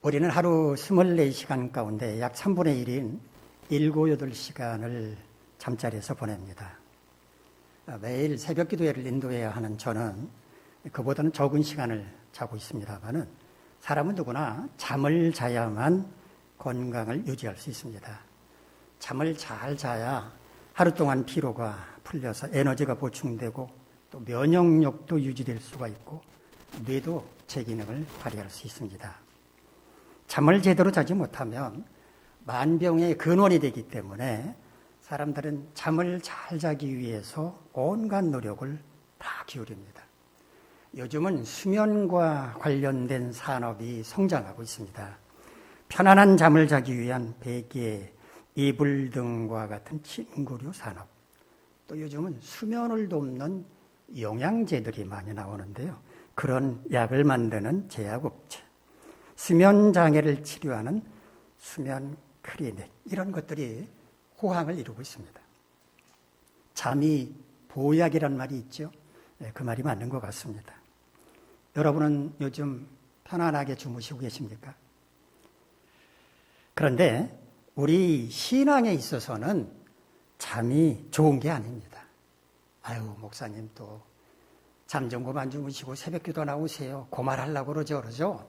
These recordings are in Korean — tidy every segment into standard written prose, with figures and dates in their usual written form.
우리는 하루 24시간 가운데 약 3분의 1인 7, 8시간을 잠자리에서 보냅니다. 매일 새벽 기도회를 인도해야 하는 저는 그보다는 적은 시간을 자고 있습니다만은 사람은 누구나 잠을 자야만 건강을 유지할 수 있습니다. 잠을 잘 자야 하루 동안 피로가 풀려서 에너지가 보충되고 또 면역력도 유지될 수가 있고 뇌도 제 기능을 발휘할 수 있습니다. 잠을 제대로 자지 못하면 만병의 근원이 되기 때문에 사람들은 잠을 잘 자기 위해서 온갖 노력을 다 기울입니다. 요즘은 수면과 관련된 산업이 성장하고 있습니다. 편안한 잠을 자기 위한 베개, 이불 등과 같은 침구류 산업, 또 요즘은 수면을 돕는 영양제들이 많이 나오는데요. 그런 약을 만드는 제약업체, 수면 장애를 치료하는 수면 클리닉, 이런 것들이 호황을 이루고 있습니다. 잠이 보약이란 말이 있죠. 그 말이 맞는 것 같습니다. 여러분은 요즘 편안하게 주무시고 계십니까? 그런데 우리 신앙에 있어서는 잠이 좋은 게 아닙니다. 아유, 목사님 또 잠 좀 그만 주무시고 새벽 기도 나오세요. 그 말 하려고 그러죠.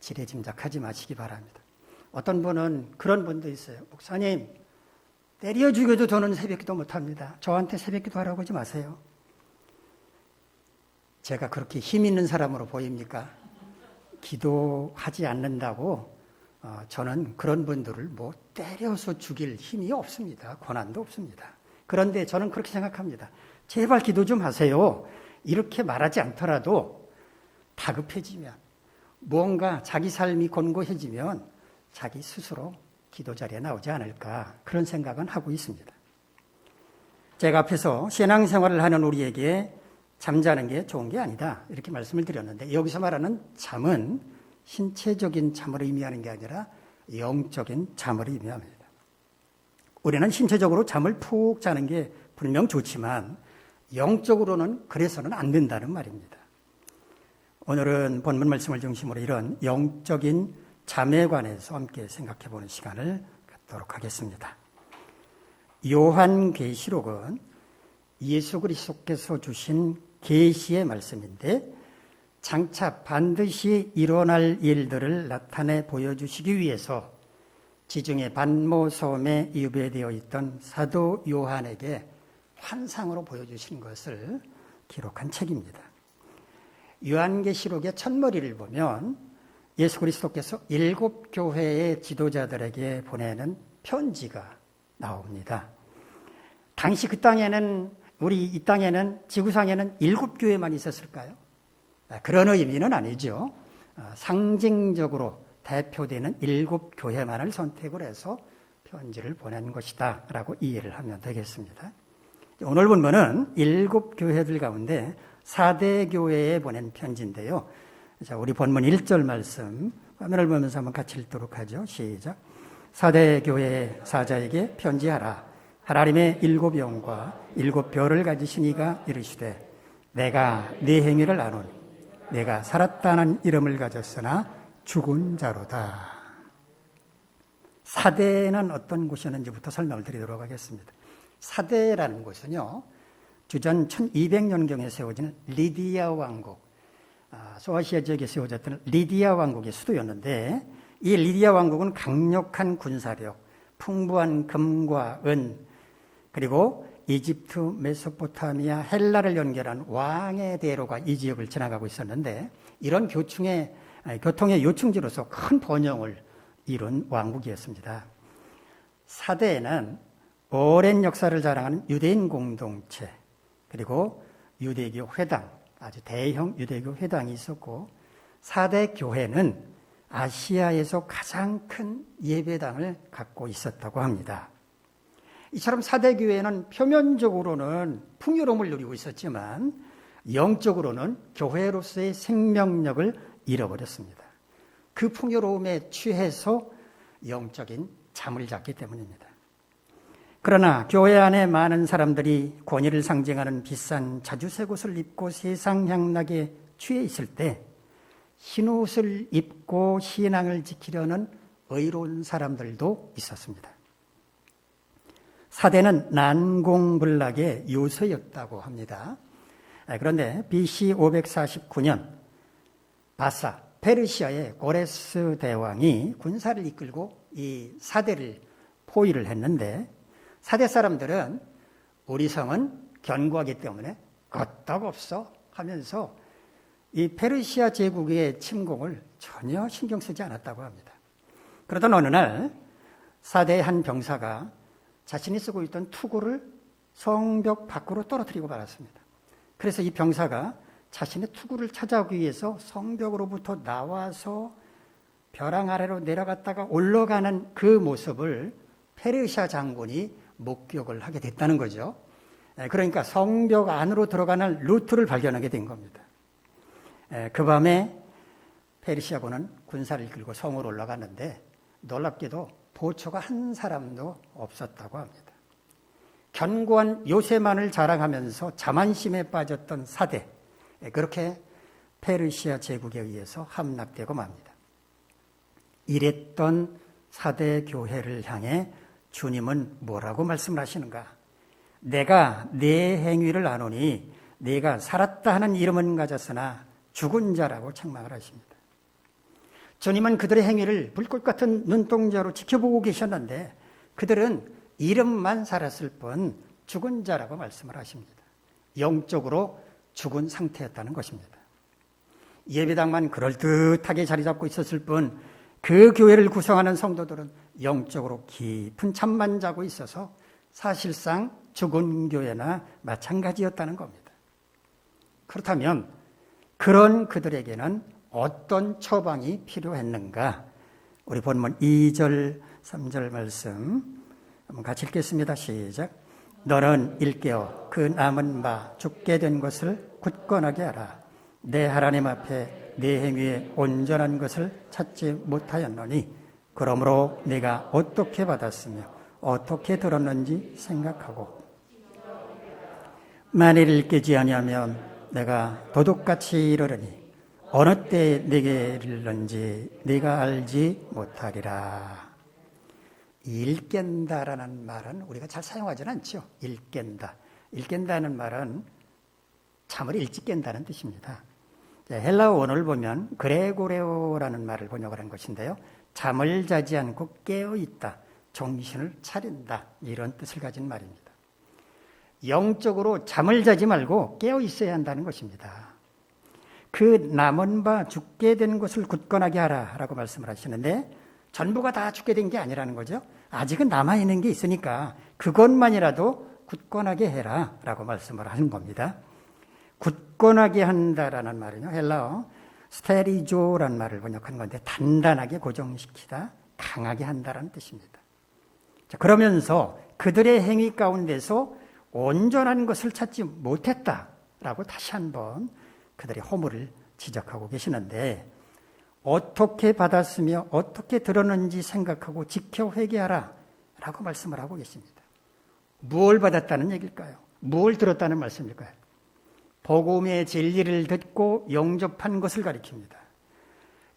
지레짐작하지 마시기 바랍니다. 어떤 분은 그런 분도 있어요. 목사님, 때려 죽여도 저는 새벽 기도 못합니다. 저한테 새벽 기도 하라고 하지 마세요. 제가 그렇게 힘 있는 사람으로 보입니까? 기도하지 않는다고 저는 그런 분들을 때려서 죽일 힘이 없습니다. 권한도 없습니다. 그런데 저는 그렇게 생각합니다. 제발 기도 좀 하세요. 이렇게 말하지 않더라도 다급해지면, 무언가 자기 삶이 곤고해지면 자기 스스로 기도 자리에 나오지 않을까, 그런 생각은 하고 있습니다. 제가 앞에서 신앙생활을 하는 우리에게 잠자는 게 좋은 게 아니다, 이렇게 말씀을 드렸는데, 여기서 말하는 잠은 신체적인 잠을 의미하는 게 아니라 영적인 잠을 의미합니다. 우리는 신체적으로 잠을 푹 자는 게 분명 좋지만 영적으로는 그래서는 안 된다는 말입니다. 오늘은 본문 말씀을 중심으로 이런 영적인 잠에 관해서 함께 생각해 보는 시간을 갖도록 하겠습니다. 요한계시록은 예수 그리스도께서 주신 계시의 말씀인데, 장차 반드시 일어날 일들을 나타내 보여주시기 위해서 지중해 반모섬에 유배되어 있던 사도 요한에게 환상으로 보여주신 것을 기록한 책입니다. 요한계시록의 첫머리를 보면 예수 그리스도께서 7 교회의 지도자들에게 보내는 편지가 나옵니다. 당시 그 땅에는, 우리 이 땅에는, 지구상에는 7 교회만 있었을까요? 그런 의미는 아니죠. 상징적으로 대표되는 7 교회만을 선택을 해서 편지를 보낸 것이다 라고 이해를 하면 되겠습니다. 오늘 본문은 7 교회들 가운데 4대 교회에 보낸 편지인데요. 자, 우리 본문 1절 말씀 화면을 보면서 한번 같이 읽도록 하죠. 시작. 4대 교회의 사자에게 편지하라. 하나님의 7 영과 7 별을 가지신 이가 이르시되, 내가 네 행위를 아노니 내가 살았다는 이름을 가졌으나 죽은 자로다. 4대는 어떤 곳이었는지부터 설명을 드리도록 하겠습니다. 4대라는 곳은요, 주전 1200년경에 세워진 리디아 왕국, 소아시아 지역에 세워졌던 리디아 왕국의 수도였는데, 이 리디아 왕국은 강력한 군사력, 풍부한 금과 은, 그리고 이집트, 메소포타미아, 헬라를 연결한 왕의 대로가 이 지역을 지나가고 있었는데, 이런 교통의 요충지로서 큰 번영을 이룬 왕국이었습니다. 4대에는 오랜 역사를 자랑하는 유대인 공동체, 그리고 유대교 회당, 아주 대형 유대교 회당이 있었고, 4대 교회는 아시아에서 가장 큰 예배당을 갖고 있었다고 합니다. 이처럼 4대 교회는 표면적으로는 풍요로움을 누리고 있었지만 영적으로는 교회로서의 생명력을 잃어버렸습니다. 그 풍요로움에 취해서 영적인 잠을 잤기 때문입니다. 그러나 교회 안에 많은 사람들이 권위를 상징하는 비싼 자주색 옷을 입고 세상 향락에 취해 있을 때, 흰옷을 입고 신앙을 지키려는 의로운 사람들도 있었습니다. 사대는 난공불락의 요소였다고 합니다. 그런데 BC 549년 바사, 페르시아의 고레스 대왕이 군사를 이끌고 이 사대를 포위를 했는데 사대 사람들은 우리 성은 견고하기 때문에 끄떡없어 하면서 이 페르시아 제국의 침공을 전혀 신경 쓰지 않았다고 합니다. 그러던 어느 날 사대의 한 병사가 자신이 쓰고 있던 투구를 성벽 밖으로 떨어뜨리고 말았습니다. 그래서 이 병사가 자신의 투구를 찾아오기 위해서 성벽으로부터 나와서 벼랑 아래로 내려갔다가 올라가는 그 모습을 페르시아 장군이 목격을 하게 됐다는 거죠. 그러니까 성벽 안으로 들어가는 루트를 발견하게 된 겁니다. 그 밤에 페르시아군은 군사를 이끌고 성으로 올라갔는데 놀랍게도 보초가 한 사람도 없었다고 합니다. 견고한 요새만을 자랑하면서 자만심에 빠졌던 사대, 그렇게 페르시아 제국에 의해서 함락되고 맙니다. 이랬던 사대 교회를 향해 주님은 뭐라고 말씀을 하시는가? 내가 내 행위를 아노니 네가 살았다 하는 이름은 가졌으나 죽은 자라고 책망을 하십니다. 주님은 그들의 행위를 불꽃 같은 눈동자로 지켜보고 계셨는데 그들은 이름만 살았을 뿐 죽은 자라고 말씀을 하십니다. 영적으로 죽은 상태였다는 것입니다. 예배당만 그럴듯하게 자리 잡고 있었을 뿐 그 교회를 구성하는 성도들은 영적으로 깊은 잠만 자고 있어서 사실상 죽은 교회나 마찬가지였다는 겁니다. 그렇다면 그런 그들에게는 어떤 처방이 필요했는가? 우리 본문 2절, 3절 말씀 한번 같이 읽겠습니다. 시작. 너는 일깨어 그 남은 바 죽게 된 것을 굳건하게 하라. 내 하나님 앞에 내 행위에 온전한 것을 찾지 못하였노니 그러므로 네가 어떻게 받았으며 어떻게 들었는지 생각하고 만일 깨지 아니하면 내가 도둑같이 이르르니 어느 때에 네게 이르는지 네가 알지 못하리라. 일깬다라는 말은 우리가 잘 사용하지는 않죠. 일깬다. 일깬다는 말은 잠을 일찍 깬다는 뜻입니다. 헬라어 원어를 보면 그레고레오라는 말을 번역을 한 것인데요. 잠을 자지 않고 깨어있다, 정신을 차린다, 이런 뜻을 가진 말입니다. 영적으로 잠을 자지 말고 깨어있어야 한다는 것입니다. 그 남은 바 죽게 된 것을 굳건하게 하라라고 말씀을 하시는데 전부가 다 죽게 된 게 아니라는 거죠. 아직은 남아있는 게 있으니까 그것만이라도 굳건하게 해라라고 말씀을 하는 겁니다. 굳건하게 한다라는 말은요, 헬라어 스테리조라는 말을 번역한 건데 단단하게 고정시키다, 강하게 한다라는 뜻입니다. 자, 그러면서 그들의 행위 가운데서 온전한 것을 찾지 못했다라고 다시 한번 그들의 허물을 지적하고 계시는데 어떻게 받았으며 어떻게 들었는지 생각하고 지켜 회개하라 라고 말씀을 하고 계십니다. 무엇을 받았다는 얘기일까요? 무엇을 들었다는 말씀일까요? 복음의 진리를 듣고 영접한 것을 가리킵니다.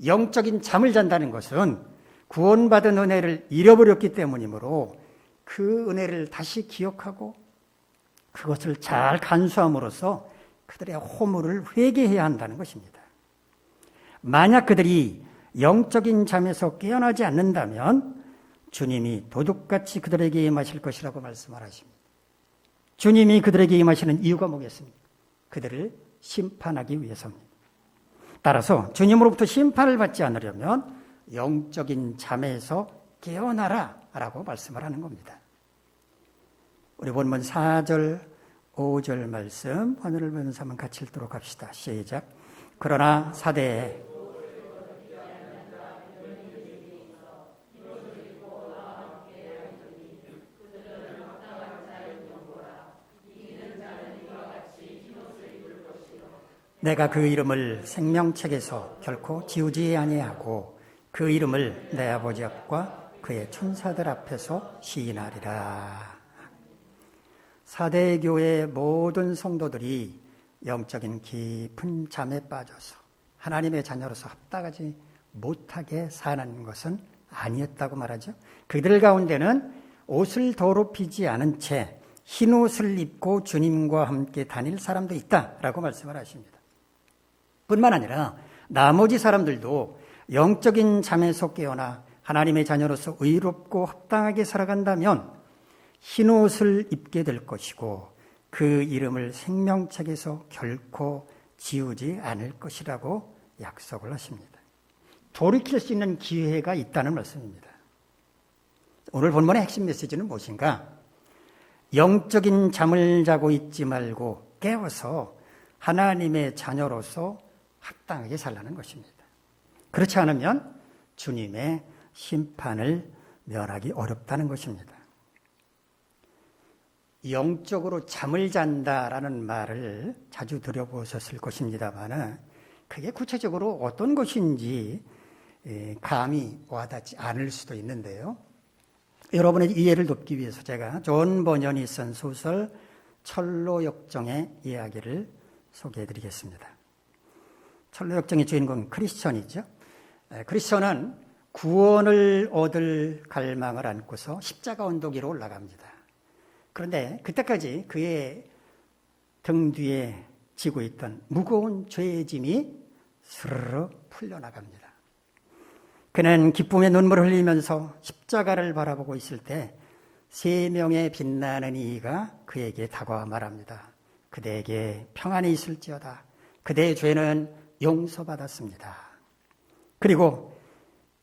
영적인 잠을 잔다는 것은 구원받은 은혜를 잃어버렸기 때문이므로 그 은혜를 다시 기억하고 그것을 잘 간수함으로써 그들의 허물을 회개해야 한다는 것입니다. 만약 그들이 영적인 잠에서 깨어나지 않는다면 주님이 도둑같이 그들에게 임하실 것이라고 말씀을 하십니다. 주님이 그들에게 임하시는 이유가 뭐겠습니까? 그들을 심판하기 위해서입니다. 따라서 주님으로부터 심판을 받지 않으려면 영적인 잠에서 깨어나라 라고 말씀을 하는 겁니다. 우리 본문 4절, 5절 말씀 화면을 보면서 한번 같이 읽도록 합시다. 시작. 그러나 사대에 내가 그 이름을 생명책에서 결코 지우지 아니하고 그 이름을 내 아버지 앞과 그의 천사들 앞에서 시인하리라. 사대교회의 모든 성도들이 영적인 깊은 잠에 빠져서 하나님의 자녀로서 합당하지 못하게 사는 것은 아니었다고 말하죠. 그들 가운데는 옷을 더럽히지 않은 채 흰 옷을 입고 주님과 함께 다닐 사람도 있다라고 말씀을 하십니다. 뿐만 아니라 나머지 사람들도 영적인 잠에서 깨어나 하나님의 자녀로서 의롭고 합당하게 살아간다면 흰 옷을 입게 될 것이고 그 이름을 생명책에서 결코 지우지 않을 것이라고 약속을 하십니다. 돌이킬 수 있는 기회가 있다는 말씀입니다. 오늘 본문의 핵심 메시지는 무엇인가? 영적인 잠을 자고 있지 말고 깨어서 하나님의 자녀로서 합당하게 살라는 것입니다. 그렇지 않으면 주님의 심판을 면하기 어렵다는 것입니다. 영적으로 잠을 잔다라는 말을 자주 들어보셨을 것입니다만 그게 구체적으로 어떤 것인지 감이 와닿지 않을 수도 있는데요. 여러분의 이해를 돕기 위해서 제가 존 버년이 쓴 소설 철로역정의 이야기를 소개해드리겠습니다. 철로역정의 주인공은 크리스천이죠. 크리스천은 구원을 얻을 갈망을 안고서 십자가 언덕 위로 올라갑니다. 그런데 그때까지 그의 등 뒤에 지고 있던 무거운 죄의 짐이 스르르 풀려나갑니다. 그는 기쁨의 눈물을 흘리면서 십자가를 바라보고 있을 때 3명의 빛나는 이가 그에게 다가와 말합니다. 그대에게 평안이 있을지어다. 그대의 죄는 용서받았습니다. 그리고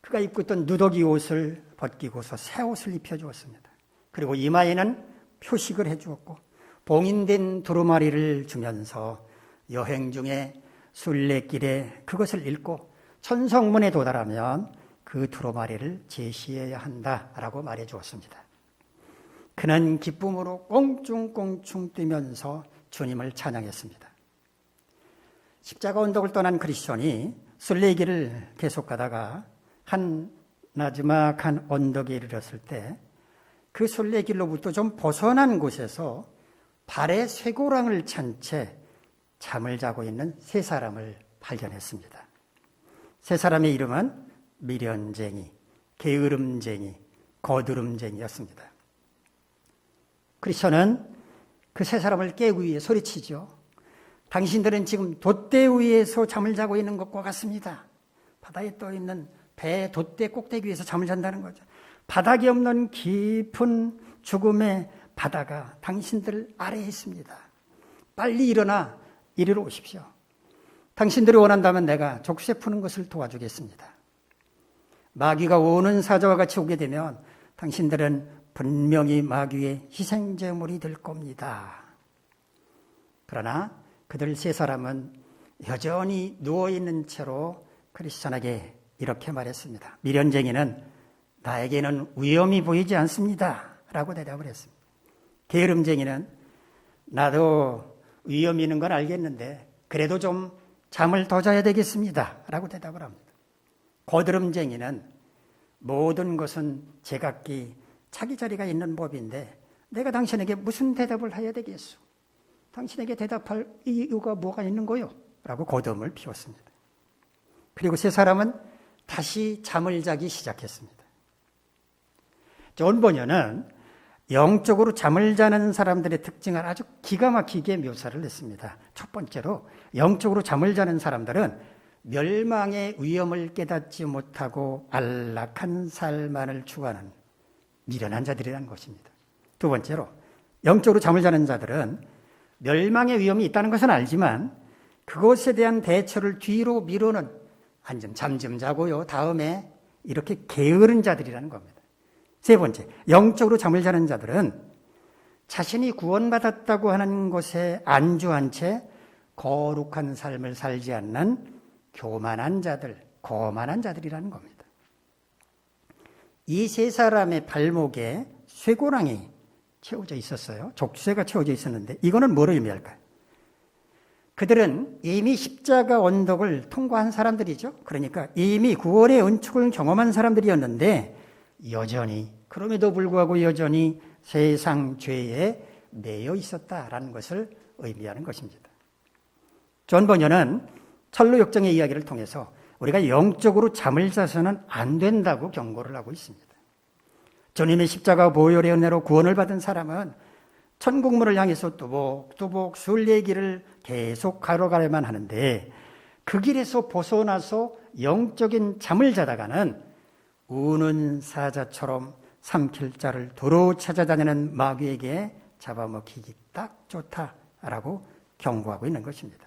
그가 입고 있던 누더기 옷을 벗기고서 새 옷을 입혀주었습니다. 그리고 이마에는 표식을 해주었고 봉인된 두루마리를 주면서 여행 중에 순례길에 그것을 읽고 천성문에 도달하면 그 두루마리를 제시해야 한다라고 말해 주었습니다. 그는 기쁨으로 꽁충꽁충 뛰면서 주님을 찬양했습니다. 십자가 언덕을 떠난 크리스천이 순례길을 계속 가다가 한 나지막한 언덕에 이르렀을 때 그 순례길로부터 좀 벗어난 곳에서 발에 쇠고랑을 찬 채 잠을 자고 있는 3사람을 발견했습니다. 3사람의 이름은 미련쟁이, 게으름쟁이, 거드름쟁이였습니다. 크리스천은 그 3사람을 깨우기 위해 소리치죠. 당신들은 지금 돛대 위에서 잠을 자고 있는 것과 같습니다. 바다에 떠 있는 배 돛대 꼭대기 위에서 잠을 잔다는 거죠. 바닥이 없는 깊은 죽음의 바다가 당신들 아래에 있습니다. 빨리 일어나 이리로 오십시오. 당신들이 원한다면 내가 족쇄 푸는 것을 도와주겠습니다. 마귀가 오는 사자와 같이 오게 되면 당신들은 분명히 마귀의 희생제물이 될 겁니다. 그러나 그들 3사람은 여전히 누워있는 채로 크리스천에게 이렇게 말했습니다. 미련쟁이는 나에게는 위험이 보이지 않습니다. 라고 대답을 했습니다. 게으름쟁이는 나도 위험이 있는 건 알겠는데 그래도 좀 잠을 더 자야 되겠습니다. 라고 대답을 합니다. 거드름쟁이는 모든 것은 제각기 자기 자리가 있는 법인데 내가 당신에게 무슨 대답을 해야 되겠소? 당신에게 대답할 이유가 뭐가 있는 거요? 라고 거듭을 피웠습니다. 그리고 3사람은 다시 잠을 자기 시작했습니다. 존 버년은 영적으로 잠을 자는 사람들의 특징을 아주 기가 막히게 묘사를 했습니다. 첫 번째로 영적으로 잠을 자는 사람들은 멸망의 위험을 깨닫지 못하고 안락한 삶만을 추구하는 미련한 자들이라는 것입니다. 두 번째로 영적으로 잠을 자는 자들은 멸망의 위험이 있다는 것은 알지만 그것에 대한 대처를 뒤로 미루는 잠 좀 자고요. 다음에 이렇게 게으른 자들이라는 겁니다. 세 번째, 영적으로 잠을 자는 자들은 자신이 구원받았다고 하는 것에 안주한 채 거룩한 삶을 살지 않는 교만한 자들, 거만한 자들이라는 겁니다. 이 3사람의 발목에 쇠고랑이 채워져 있었어요. 족쇄가 채워져 있었는데 이거는 뭐를 의미할까요? 그들은 이미 십자가 언덕을 통과한 사람들이죠. 그러니까 이미 구원의 은축을 경험한 사람들이었는데 여전히 그럼에도 불구하고 여전히 세상 죄에 매여 있었다라는 것을 의미하는 것입니다. 존 버년은 철로 역정의 이야기를 통해서 우리가 영적으로 잠을 자서는 안 된다고 경고를 하고 있습니다. 주님의 십자가 보혈의 은혜로 구원을 받은 사람은 천국문을 향해서 또복또복 순례의 길을 계속 걸어가야만 하는데 그 길에서 벗어나서 영적인 잠을 자다가는 우는 사자처럼 삼킬 자를 도로 찾아다니는 마귀에게 잡아먹히기 딱 좋다라고 경고하고 있는 것입니다.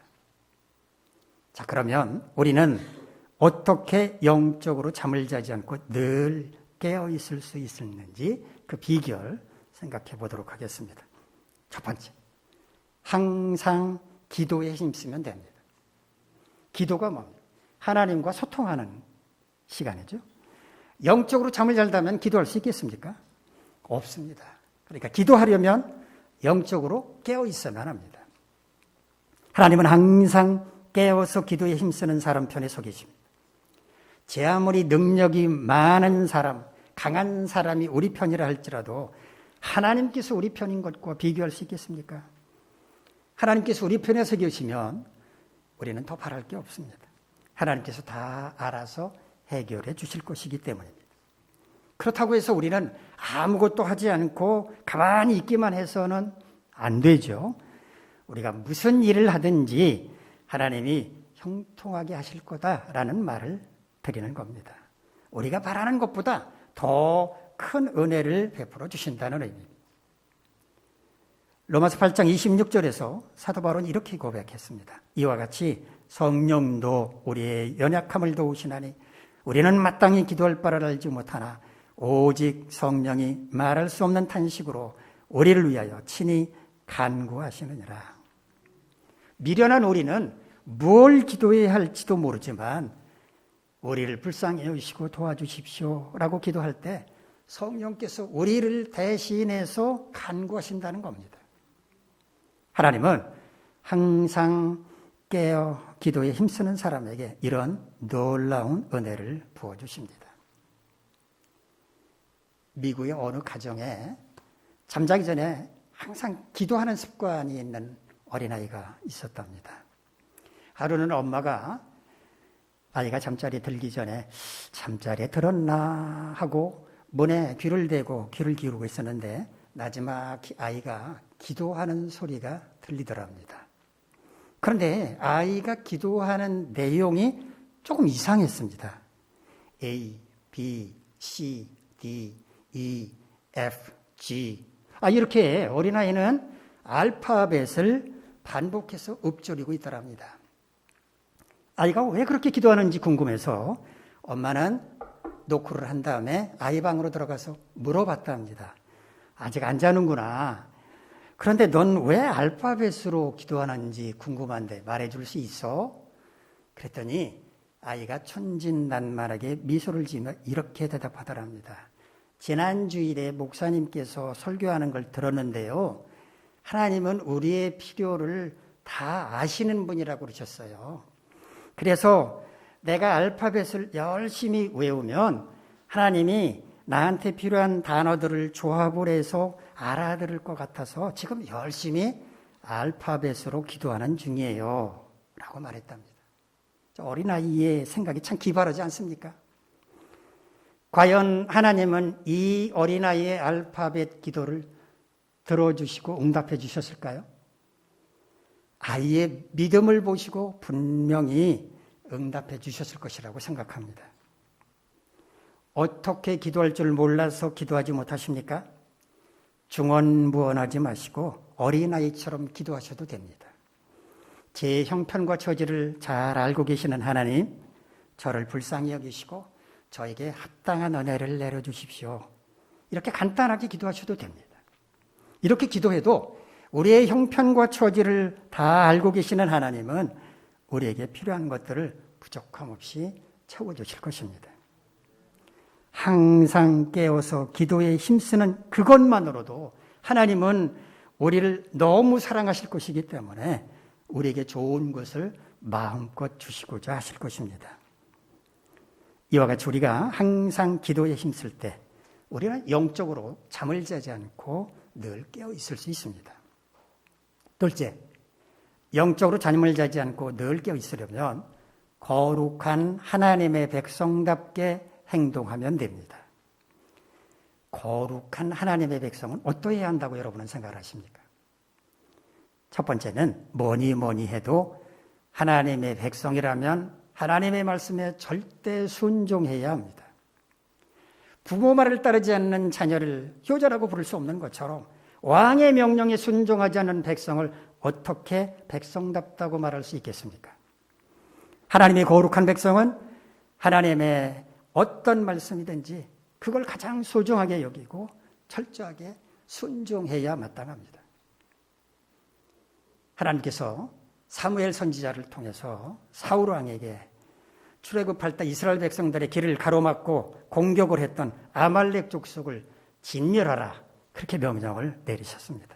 자, 그러면 우리는 어떻게 영적으로 잠을 자지 않고 늘 깨어 있을 수 있었는지 그 비결 생각해 보도록 하겠습니다. 첫 번째, 항상 기도에 힘쓰면 됩니다. 기도가 뭡니까? 하나님과 소통하는 시간이죠. 영적으로 잠을 잘다면 기도할 수 있겠습니까? 없습니다. 그러니까 기도하려면 영적으로 깨어 있어야만 합니다. 하나님은 항상 깨어서 기도에 힘쓰는 사람 편에 서 계십니다. 제 아무리 능력이 많은 사람, 강한 사람이 우리 편이라 할지라도 하나님께서 우리 편인 것과 비교할 수 있겠습니까? 하나님께서 우리 편에 서 계시면 우리는 더 바랄 게 없습니다. 하나님께서 다 알아서 해결해 주실 것이기 때문입니다. 그렇다고 해서 우리는 아무것도 하지 않고 가만히 있기만 해서는 안 되죠. 우리가 무슨 일을 하든지 하나님이 형통하게 하실 거다라는 말을 드리는 겁니다. 우리가 바라는 것보다 더 큰 은혜를 베풀어 주신다는 의미입니다. 로마서 8장 26절에서 사도 바울은 이렇게 고백했습니다. 이와 같이 성령도 우리의 연약함을 도우시나니 우리는 마땅히 기도할 바를 알지 못하나 오직 성령이 말할 수 없는 탄식으로 우리를 위하여 친히 간구하시느니라. 미련한 우리는 뭘 기도해야 할지도 모르지만 우리를 불쌍히 여기시고 도와주십시오 라고 기도할 때 성령께서 우리를 대신해서 간구하신다는 겁니다. 하나님은 항상 깨어 기도에 힘쓰는 사람에게 이런 놀라운 은혜를 부어주십니다. 미국의 어느 가정에 잠자기 전에 항상 기도하는 습관이 있는 어린아이가 있었답니다. 하루는 엄마가 아이가 잠자리에 들기 전에 잠자리에 들었나 하고 문에 귀를 대고 귀를 기울이고 있었는데 나지막히 아이가 기도하는 소리가 들리더랍니다. 그런데 아이가 기도하는 내용이 조금 이상했습니다. A, B, C, D, E, F, G. 이렇게 어린아이는 알파벳을 반복해서 읊조리고 있더랍니다. 아이가 왜 그렇게 기도하는지 궁금해서 엄마는 노크를 한 다음에 아이 방으로 들어가서 물어봤답니다. 아직 안 자는구나. 그런데 넌 왜 알파벳으로 기도하는지 궁금한데 말해줄 수 있어? 그랬더니 아이가 천진난만하게 미소를 지으며 이렇게 대답하더랍니다. 지난 주일에 목사님께서 설교하는 걸 들었는데요. 하나님은 우리의 필요를 다 아시는 분이라고 그러셨어요. 그래서 내가 알파벳을 열심히 외우면 하나님이 나한테 필요한 단어들을 조합을 해서 알아들을 것 같아서 지금 열심히 알파벳으로 기도하는 중이에요. 라고 말했답니다. 어린아이의 생각이 참 기발하지 않습니까? 과연 하나님은 이 어린아이의 알파벳 기도를 들어주시고 응답해 주셨을까요? 아이의 믿음을 보시고 분명히 응답해 주셨을 것이라고 생각합니다. 어떻게 기도할 줄 몰라서 기도하지 못하십니까? 중언부언하지 마시고 어린아이처럼 기도하셔도 됩니다. 제 형편과 처지를 잘 알고 계시는 하나님, 저를 불쌍히 여기시고 저에게 합당한 은혜를 내려주십시오. 이렇게 간단하게 기도하셔도 됩니다. 이렇게 기도해도 우리의 형편과 처지를 다 알고 계시는 하나님은 우리에게 필요한 것들을 부족함 없이 채워주실 것입니다. 항상 깨어서 기도에 힘쓰는 그것만으로도 하나님은 우리를 너무 사랑하실 것이기 때문에 우리에게 좋은 것을 마음껏 주시고자 하실 것입니다. 이와 같이 우리가 항상 기도에 힘쓸 때 우리는 영적으로 잠을 자지 않고 늘 깨어 있을 수 있습니다. 둘째, 영적으로 잠을 자지 않고 늘 깨어 있으려면 거룩한 하나님의 백성답게 행동하면 됩니다. 거룩한 하나님의 백성은 어떠해야 한다고 여러분은 생각을 하십니까? 첫 번째는 뭐니 해도 하나님의 백성이라면 하나님의 말씀에 절대 순종해야 합니다. 부모 말을 따르지 않는 자녀를 효자라고 부를 수 없는 것처럼 왕의 명령에 순종하지 않는 백성을 어떻게 백성답다고 말할 수 있겠습니까? 하나님의 거룩한 백성은 하나님의 어떤 말씀이든지 그걸 가장 소중하게 여기고 철저하게 순종해야 마땅합니다. 하나님께서 사무엘 선지자를 통해서 사울 왕에게 출애굽할 때 이스라엘 백성들의 길을 가로막고 공격을 했던 아말렉 족속을 진멸하라, 그렇게 명령을 내리셨습니다.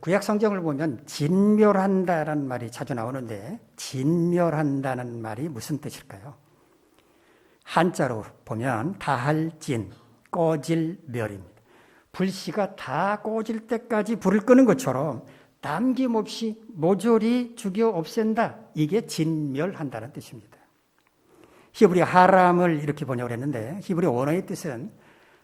구약 성경을 보면 진멸한다라는 말이 자주 나오는데 진멸한다는 말이 무슨 뜻일까요? 한자로 보면 다할진, 꺼질 멸입니다. 불씨가 다 꺼질 때까지 불을 끄는 것처럼 남김없이 모조리 죽여 없앤다. 이게 진멸한다는 뜻입니다. 히브리 하람을 이렇게 번역을 했는데 히브리 원어의 뜻은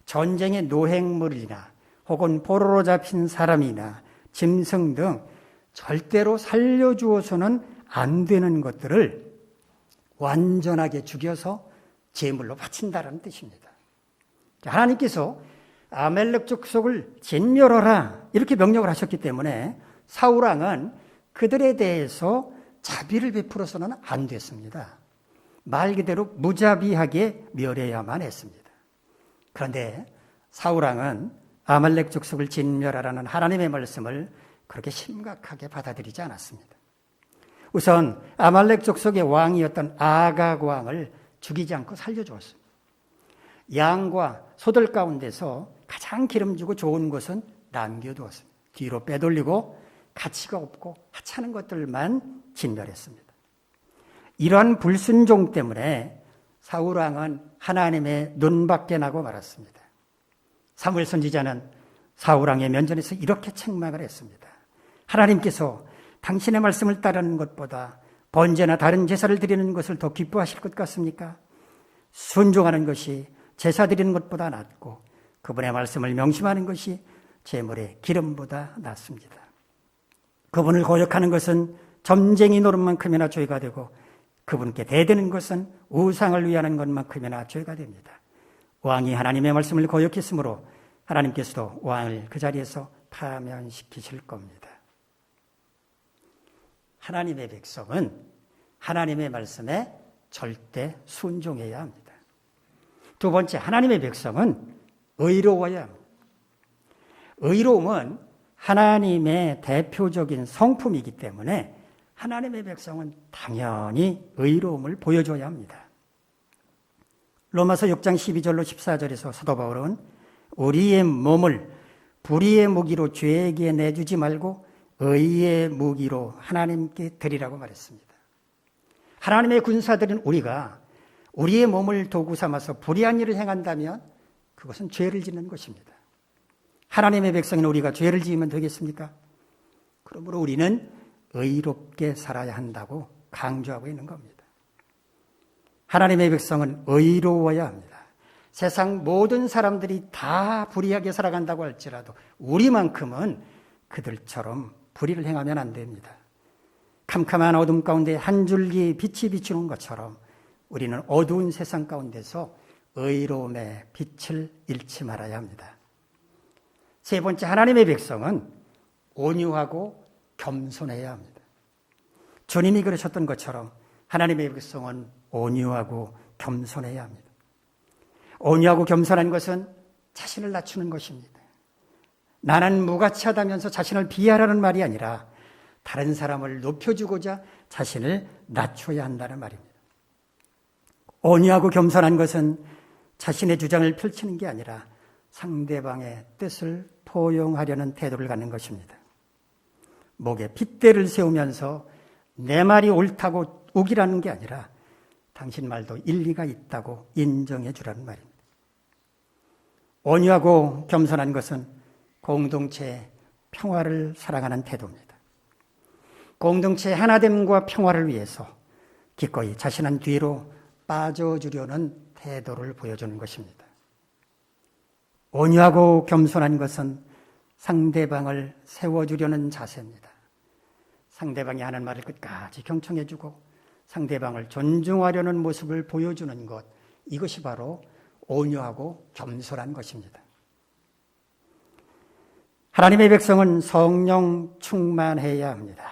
전쟁의 노획물이나 혹은 포로로 잡힌 사람이나 짐승 등 절대로 살려주어서는 안 되는 것들을 완전하게 죽여서 제물로 바친다는 뜻입니다. 하나님께서 아말렉 족속을 진멸하라 이렇게 명령을 하셨기 때문에 사울 왕은 그들에 대해서 자비를 베풀어서는 안 됐습니다. 말 그대로 무자비하게 멸해야만 했습니다. 그런데 사울 왕은 아말렉 족속을 진멸하라는 하나님의 말씀을 그렇게 심각하게 받아들이지 않았습니다. 우선 아말렉 족속의 왕이었던 아각 왕을 죽이지 않고 살려주었습니다. 양과 소들 가운데서 가장 기름지고 좋은 것은 남겨두었습니다. 뒤로 빼돌리고 가치가 없고 하찮은 것들만 진멸했습니다. 이러한 불순종 때문에 사울 왕은 하나님의 눈밖에 나고 말았습니다. 사무엘 선지자는 사울 왕의 면전에서 이렇게 책망을 했습니다. 하나님께서 당신의 말씀을 따르는 것보다 번제나 다른 제사를 드리는 것을 더 기뻐하실 것 같습니까? 순종하는 것이 제사 드리는 것보다 낫고 그분의 말씀을 명심하는 것이 제물의 기름보다 낫습니다. 그분을 거역하는 것은 점쟁이 노릇만큼이나 죄가 되고 그분께 대드는 것은 우상을 위하는 것만큼이나 죄가 됩니다. 왕이 하나님의 말씀을 거역했으므로 하나님께서도 왕을 그 자리에서 파면시키실 겁니다. 하나님의 백성은 하나님의 말씀에 절대 순종해야 합니다. 두 번째, 하나님의 백성은 의로워야 합니다. 의로움은 하나님의 대표적인 성품이기 때문에 하나님의 백성은 당연히 의로움을 보여줘야 합니다. 로마서 6장 12절로 14절에서 사도 바울은 우리의 몸을 불의의 무기로 죄에게 내주지 말고 의의 무기로 하나님께 드리라고 말했습니다. 하나님의 군사들인 우리가 우리의 몸을 도구 삼아서 불의한 일을 행한다면 그것은 죄를 짓는 것입니다. 하나님의 백성인 우리가 죄를 지으면 되겠습니까? 그러므로 우리는 의롭게 살아야 한다고 강조하고 있는 겁니다. 하나님의 백성은 의로워야 합니다. 세상 모든 사람들이 다 불의하게 살아간다고 할지라도 우리만큼은 그들처럼 불의를 행하면 안 됩니다. 캄캄한 어둠 가운데 한 줄기 빛이 비추는 것처럼 우리는 어두운 세상 가운데서 의로움의 빛을 잃지 말아야 합니다. 세 번째, 하나님의 백성은 온유하고 겸손해야 합니다. 주님이 그러셨던 것처럼 하나님의 백성은 온유하고 겸손해야 합니다. 온유하고 겸손한 것은 자신을 낮추는 것입니다. 나는 무가치하다면서 자신을 비하라는 말이 아니라 다른 사람을 높여주고자 자신을 낮춰야 한다는 말입니다. 온유하고 겸손한 것은 자신의 주장을 펼치는 게 아니라 상대방의 뜻을 포용하려는 태도를 갖는 것입니다. 목에 핏대를 세우면서 내 말이 옳다고 우기라는 게 아니라 당신 말도 일리가 있다고 인정해 주라는 말입니다. 온유하고 겸손한 것은 공동체의 평화를 사랑하는 태도입니다. 공동체의 하나됨과 평화를 위해서 기꺼이 자신은 뒤로 빠져주려는 태도를 보여주는 것입니다. 온유하고 겸손한 것은 상대방을 세워주려는 자세입니다. 상대방이 하는 말을 끝까지 경청해주고 상대방을 존중하려는 모습을 보여주는 것, 이것이 바로 온유하고 겸손한 것입니다. 하나님의 백성은 성령 충만해야 합니다.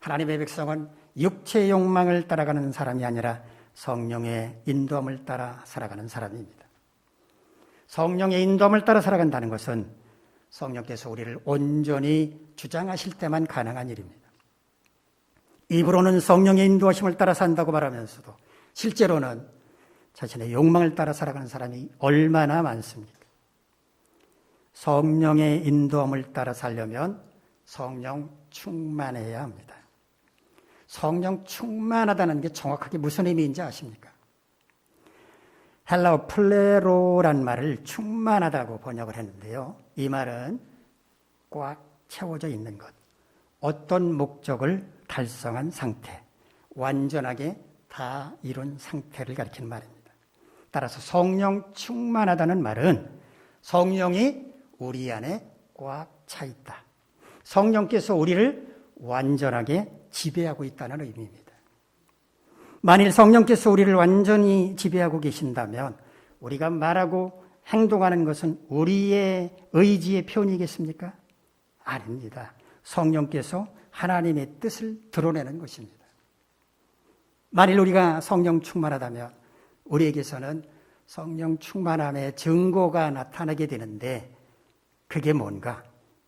하나님의 백성은 육체의 욕망을 따라가는 사람이 아니라 성령의 인도함을 따라 살아가는 사람입니다. 성령의 인도함을 따라 살아간다는 것은 성령께서 우리를 온전히 주장하실 때만 가능한 일입니다. 입으로는 성령의 인도하심을 따라 산다고 말하면서도 실제로는 자신의 욕망을 따라 살아가는 사람이 얼마나 많습니까? 성령의 인도함을 따라 살려면 성령 충만해야 합니다. 성령 충만하다는 게 정확하게 무슨 의미인지 아십니까? 헬라어 플레로란 말을 충만하다고 번역을 했는데요. 이 말은 꽉 채워져 있는 것, 어떤 목적을 달성한 상태, 완전하게 다 이룬 상태를 가리키는 말입니다. 따라서 성령 충만하다는 말은 성령이 우리 안에 꽉 차 있다. 성령께서 우리를 완전하게 지배하고 있다는 의미입니다. 만일 성령께서 우리를 완전히 지배하고 계신다면 우리가 말하고 행동하는 것은 우리의 의지의 표현이겠습니까? 아닙니다. 성령께서 하나님의 뜻을 드러내는 것입니다. 만일 우리가 성령 충만하다면 우리에게서는 성령 충만함의 증거가 나타나게 되는데 그게 뭔가?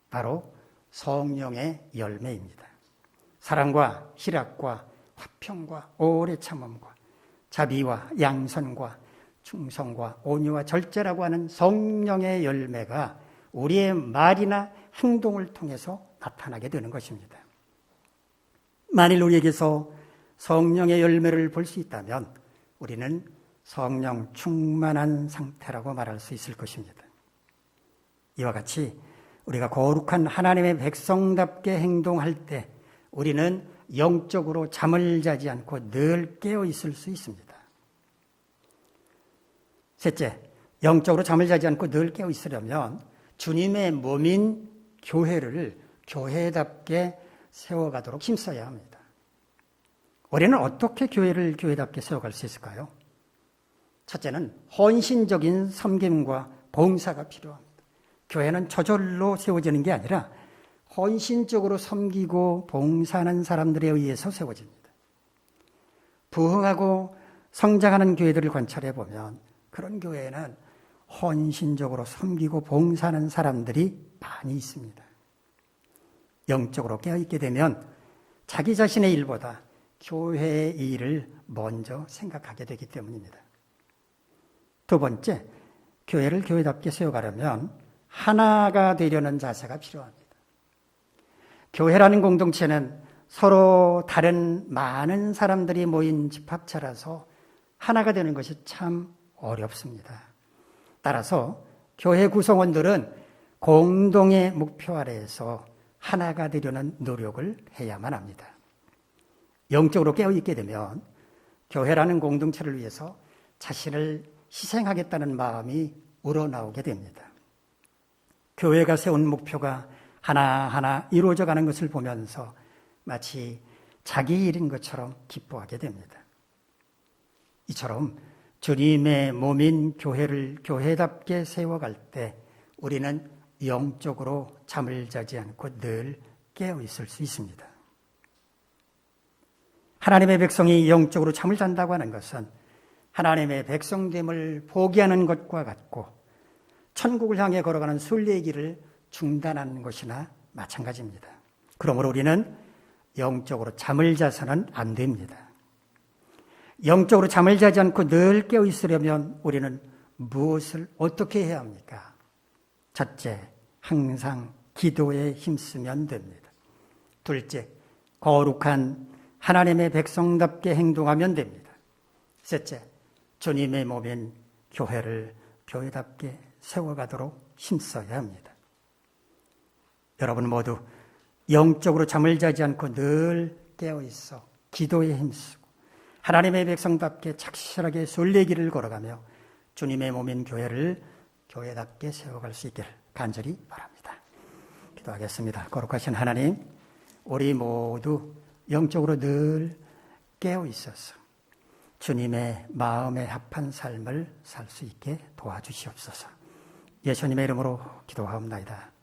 바로 성령의 열매입니다. 사랑과 희락과 화평과 오래 참음과 자비와 양선과 충성과 온유와 절제라고 하는 성령의 열매가 우리의 말이나 행동을 통해서 나타나게 되는 것입니다. 만일 우리에게서 성령의 열매를 볼 수 있다면 우리는 성령 충만한 상태라고 말할 수 있을 것입니다. 이와 같이 우리가 거룩한 하나님의 백성답게 행동할 때 우리는 영적으로 잠을 자지 않고 늘 깨어 있을 수 있습니다. 셋째, 영적으로 잠을 자지 않고 늘 깨어 있으려면 주님의 몸인 교회를 교회답게 세워가도록 힘써야 합니다. 우리는 어떻게 교회를 교회답게 세워갈 수 있을까요? 첫째는 헌신적인 섬김과 봉사가 필요합니다. 교회는 저절로 세워지는 게 아니라 헌신적으로 섬기고 봉사하는 사람들에 의해서 세워집니다. 부흥하고 성장하는 교회들을 관찰해 보면 그런 교회에는 헌신적으로 섬기고 봉사하는 사람들이 많이 있습니다. 영적으로 깨어있게 되면 자기 자신의 일보다 교회의 일을 먼저 생각하게 되기 때문입니다. 두 번째, 교회를 교회답게 세워가려면 하나가 되려는 자세가 필요합니다. 교회라는 공동체는 서로 다른 많은 사람들이 모인 집합체라서 하나가 되는 것이 참 어렵습니다. 따라서 교회 구성원들은 공동의 목표 아래에서 하나가 되려는 노력을 해야만 합니다. 영적으로 깨어있게 되면 교회라는 공동체를 위해서 자신을 희생하겠다는 마음이 우러나오게 됩니다. 교회가 세운 목표가 하나하나 이루어져 가는 것을 보면서 마치 자기 일인 것처럼 기뻐하게 됩니다. 이처럼 주님의 몸인 교회를 교회답게 세워갈 때 우리는 영적으로 잠을 자지 않고 늘 깨어 있을 수 있습니다. 하나님의 백성이 영적으로 잠을 잔다고 하는 것은 하나님의 백성됨을 포기하는 것과 같고 천국을 향해 걸어가는 순례의 길을 중단하는 것이나 마찬가지입니다. 그러므로 우리는 영적으로 잠을 자서는 안 됩니다. 영적으로 잠을 자지 않고 늘 깨어 있으려면 우리는 무엇을 어떻게 해야 합니까? 첫째, 항상 기도에 힘쓰면 됩니다. 둘째, 거룩한 하나님의 백성답게 행동하면 됩니다. 셋째, 주님의 몸인 교회를 교회답게 세워가도록 힘써야 합니다. 여러분 모두 영적으로 잠을 자지 않고 늘 깨어있어 기도에 힘쓰고 하나님의 백성답게 착실하게 순례의 길을 걸어가며 주님의 몸인 교회를 교회답게 세워갈 수 있기를 간절히 바랍니다. 기도하겠습니다. 거룩하신 하나님, 우리 모두 영적으로 늘 깨어 있어서 주님의 마음에 합한 삶을 살 수 있게 도와주시옵소서. 예수님의 이름으로 기도하옵나이다.